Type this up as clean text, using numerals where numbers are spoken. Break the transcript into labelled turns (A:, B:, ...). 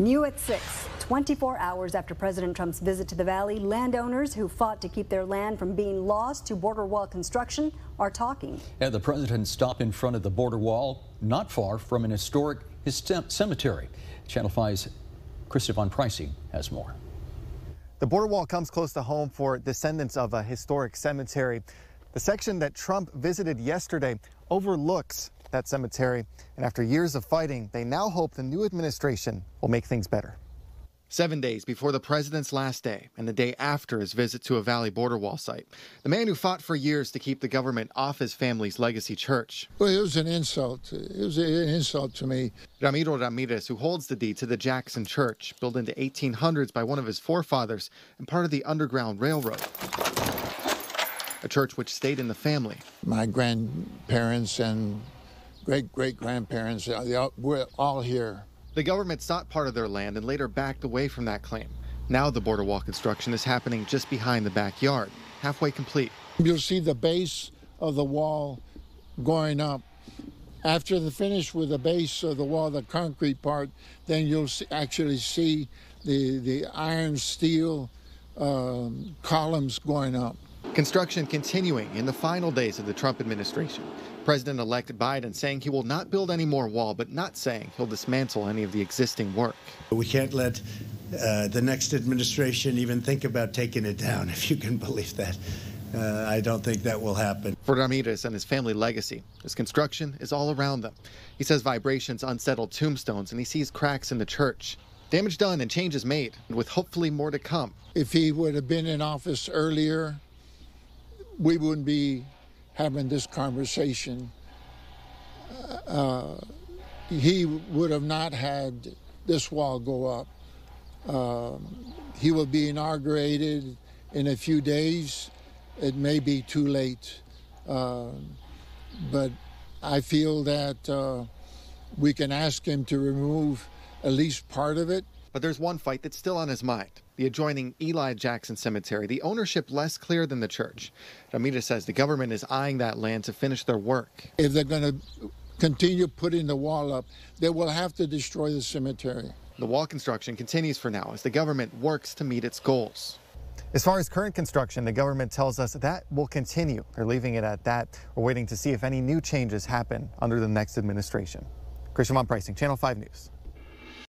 A: New at 6, 24 hours after President Trump's visit to the valley, landowners who fought to keep their land from being lost to border wall construction are talking.
B: And the president stopped in front of the border wall, not far from an historic cemetery. Channel 5's Christopher Pricey has more.
C: The border wall comes close to home for descendants of a historic cemetery. The section that Trump visited yesterday overlooks that cemetery, and after years of fighting, they now hope the new administration will make things better.
D: 7 days before the president's last day and the day after his visit to a valley border wall site, the man who fought for years to keep the government off his family's legacy church.
E: Well, it was an insult. It was an insult to me.
D: Ramiro Ramirez, who holds the deed to the Jackson Church, built into 1800s by one of his forefathers and part of the Underground Railroad. A church which stayed in the family.
E: My grandparents and great-great-grandparents, we're all here.
D: The government sought part of their land and later backed away from that claim. Now the border wall construction is happening just behind the backyard, halfway complete.
E: You'll see the base of the wall going up. After the finish with the base of the wall, the concrete part, then you'll actually see the iron steel columns going up.
D: Construction continuing in the final days of the Trump administration. President-elect Biden saying he will not build any more wall, but not saying he'll dismantle any of the existing work.
F: We can't let the next administration even think about taking it down, if you can believe that. I don't think that will happen.
D: For Ramirez and his family legacy, this construction is all around them. He says vibrations unsettled tombstones, and he sees cracks in the church. Damage done and changes made, with hopefully more to come.
E: If he would have been in office earlier, we wouldn't be having this conversation. He would have not had this wall go up. He will be inaugurated in a few days. It may be too late, but I feel that we can ask him to remove at least part of it.
D: But there's one fight that's still on his mind, the adjoining Eli Jackson Cemetery, the ownership less clear than the church. Ramirez says the government is eyeing that land to finish their work.
E: If they're going to continue putting the wall up, they will have to destroy the cemetery.
D: The wall construction continues for now as the government works to meet its goals.
C: As far as current construction, the government tells us that will continue. They're leaving it at that. We're waiting to see if any new changes happen under the next administration. Christopher Pricey, Channel 5 News.